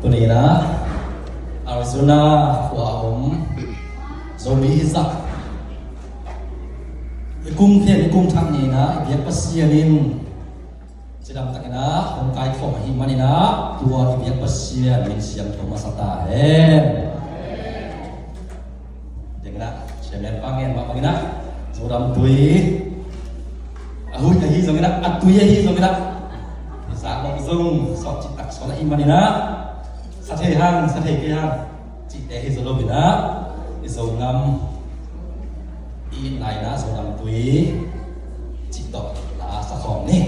ตัวนี้นะอาริโซนาหัวผมโซบีซักกุ้งเทียนกุ้งทางนี้นะเบียกปัสเซียนินจะดำตักนะผมกายขอมาหิมันนี่นะตัวเบียกปัสเซียนินเสียงโทมัสตาเองเด็กนะเชื่อแม่ปังเงินมาปังนะโซดำตุยahui tahi zongina atuye hi zongina sa long zong so chi tak so la imanina sa the hang sa the ke hang chi te hi zolo bina izongam I nai na so dam tui chi tok la sa khom ni